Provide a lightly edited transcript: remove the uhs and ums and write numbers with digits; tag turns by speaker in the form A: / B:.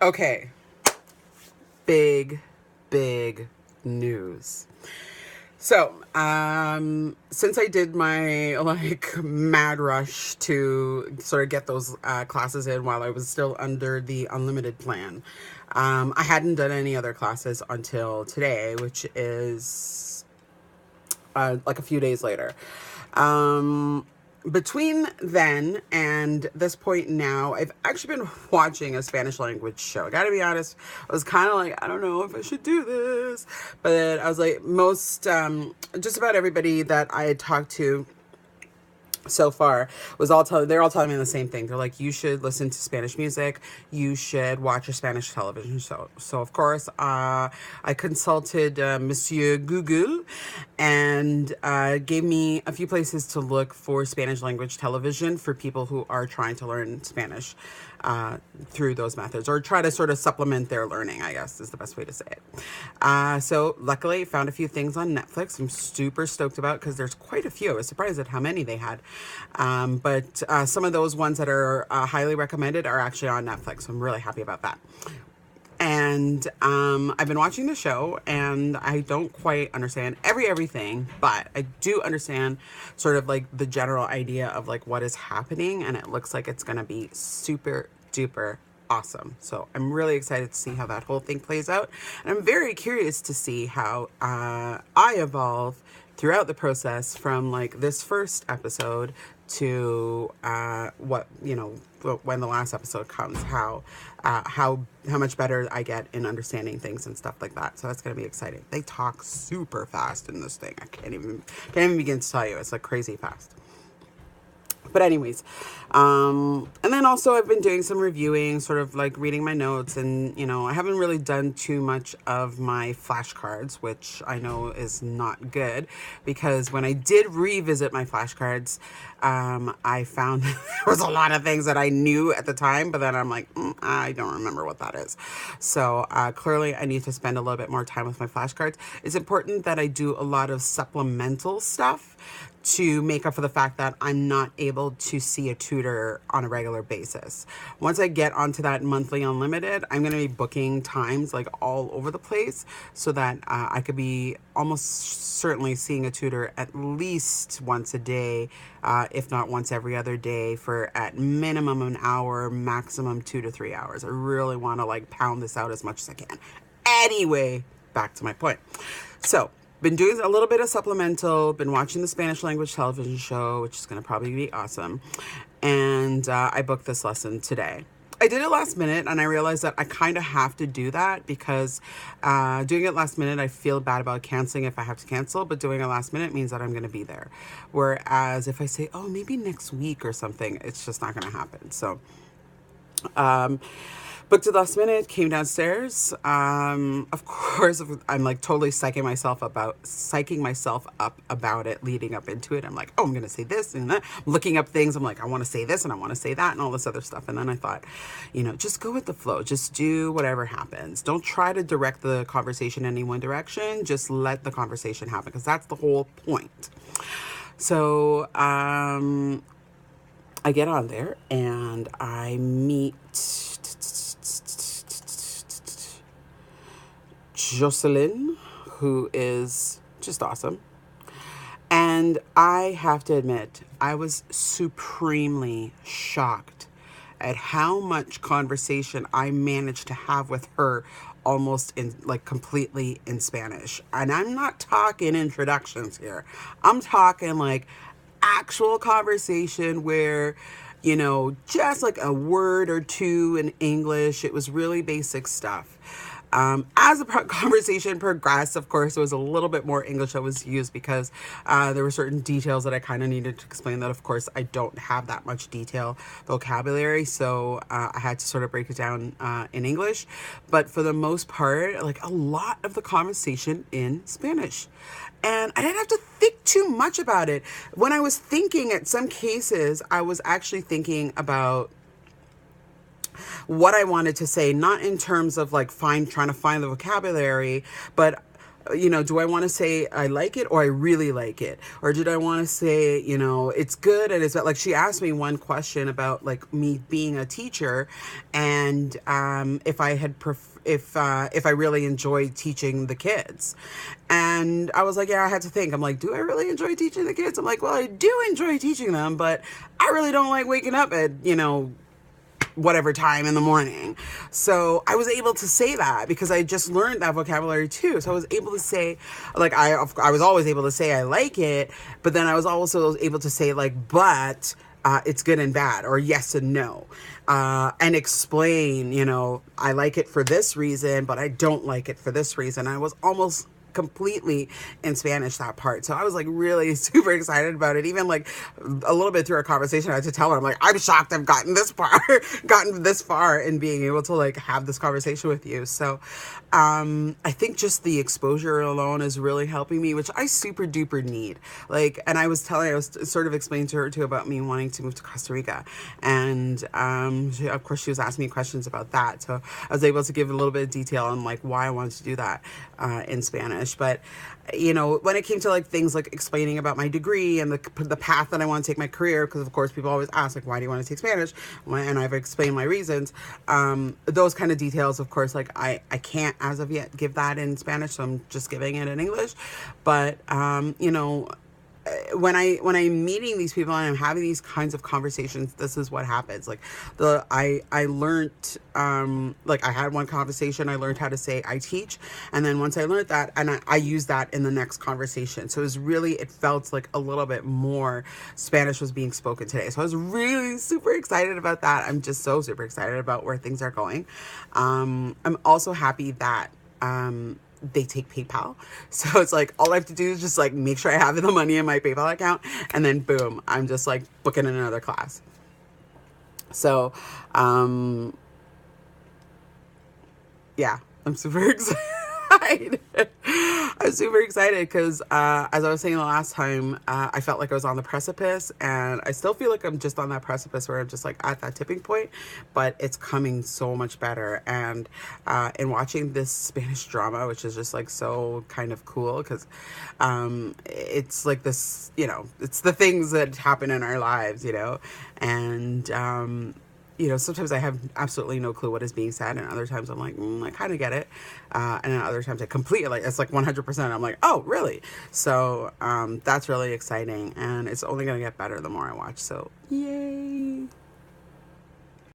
A: Okay, big, big news. So, since I did my like mad rush to sort of get those classes in while I was still under the unlimited plan, I hadn't done any other classes until today, which is like a few days later. Um, Between then and this point now, I've actually been watching a Spanish language show. I gotta be honest, I was kind of like, I don't know if I should do this. But I was like, just about everybody that I had talked to so far was they're all telling me the same thing. They're like, you should listen to Spanish music, you should watch a Spanish television show. So of course I consulted Monsieur Google, and gave me a few places to look for Spanish language television for people who are trying to learn Spanish through those methods, or try to sort of supplement their learning, I guess is the best way to say it. So luckily found a few things on Netflix I'm super stoked about, because there's quite a few. I was surprised at how many they had. But some of those ones that are highly recommended are actually on Netflix, so I'm really happy about that. And I've been watching the show, and I don't quite understand everything, but I do understand sort of like the general idea of like what is happening, and it looks like it's gonna be super duper awesome. So I'm really excited to see how that whole thing plays out, and I'm very curious to see how I evolve throughout the process from like this first episode to what, you know, when the last episode comes, how much better I get in understanding things and stuff like that. So that's gonna be exciting. They talk super fast in this thing. I can't even begin to tell you. It's like crazy fast. But anyways, and then also I've been doing some reviewing, sort of like reading my notes, and you know, I haven't really done too much of my flashcards, which I know is not good, because when I did revisit my flashcards, I found there was a lot of things that I knew at the time, but then I'm like, I don't remember what that is. So clearly I need to spend a little bit more time with my flashcards. It's important that I do a lot of supplemental stuff to make up for the fact that I'm not able to see a tutor on a regular basis. Once I get onto that monthly unlimited, I'm going to be booking times like all over the place, so that I could be almost certainly seeing a tutor at least once a day, if not once every other day, for at minimum an hour, maximum 2 to 3 hours. I really want to like pound this out as much as I can. Anyway, back to my point. So been doing a little bit of supplemental, been watching the Spanish language television show, which is going to probably be awesome. And I booked this lesson today. I did it last minute, and I realized that I kind of have to do that, because doing it last minute, I feel bad about canceling if I have to cancel, but doing it last minute means that I'm going to be there. Whereas if I say, oh, maybe next week or something, it's just not going to happen. So booked it last minute, came downstairs. Of course, I'm like totally psyching myself up about it leading up into it. I'm like, oh, I'm going to say this and that. I'm looking up things. I'm like, I want to say this and I want to say that and all this other stuff. And then I thought, you know, just go with the flow. Just do whatever happens. Don't try to direct the conversation in any one direction. Just let the conversation happen, because that's the whole point. So, I get on there and I meet Jocelyn, who is just awesome. And I have to admit, I was supremely shocked at how much conversation I managed to have with her, almost in like completely in Spanish. And I'm not talking introductions here. I'm talking like actual conversation where, you know, just like a word or two in English. It was really basic stuff. As the conversation progressed, of course, it was a little bit more English that was used, because there were certain details that I kind of needed to explain that, of course, I don't have that much detail vocabulary. So I had to sort of break it down in English. But for the most part, like a lot of the conversation in Spanish. And I didn't have to think too much about it. When I was thinking, at some cases, I was actually thinking about what I wanted to say, not in terms of like trying to find the vocabulary, but do I want to say I like it or I really like it? Or did I want to say, it's good and it's like she asked me one question about like me being a teacher and if I had if I really enjoyed teaching the kids. And I was like, yeah, I had to think. I'm like, do I really enjoy teaching the kids? I'm like, well, I do enjoy teaching them, but I really don't like waking up at, whatever time in the morning. So I was able to say that because I just learned that vocabulary too. So I was able to say, like, I was always able to say I like it, but then I was also able to say like, but it's good and bad, or yes and no, and explain, I like it for this reason, but I don't like it for this reason. I was almost completely in Spanish, that part. So I was like really super excited about it. Even like a little bit through our conversation, I had to tell her, I'm like, I'm shocked I've gotten this far in being able to like have this conversation with you. So I think just the exposure alone is really helping me, which I super duper need. Like, and I was sort of explaining to her too about me wanting to move to Costa Rica. And of course she was asking me questions about that. So I was able to give a little bit of detail on like why I wanted to do that in Spanish. But when it came to like things like explaining about my degree and the path that I want to take my career, because of course people always ask like, why do you want to take Spanish? And I've explained my reasons. Those kind of details, of course, like I can't as of yet give that in Spanish, so I'm just giving it in English. But when I'm meeting these people and I'm having these kinds of conversations, this is what happens. Like I learned, like I had one conversation, I learned how to say I teach. And then once I learned that, and I used that in the next conversation. So it felt like a little bit more Spanish was being spoken today. So I was really super excited about that. I'm just so super excited about where things are going. I'm also happy that, they take PayPal. So it's like, all I have to do is just like make sure I have the money in my PayPal account, and then boom, I'm just like booking in another class. So, yeah, I'm super excited. I'm super excited because, as I was saying the last time, I felt like I was on the precipice, and I still feel like I'm just on that precipice where I'm just like at that tipping point, but it's coming so much better. And in watching this Spanish drama, which is just like so kind of cool because it's like this, it's the things that happen in our lives, and sometimes I have absolutely no clue what is being said, and other times I'm like, I kind of get it, and then other times I completely, like, it's like 100%. I'm like, oh, really? So that's really exciting, and it's only going to get better the more I watch, so yay.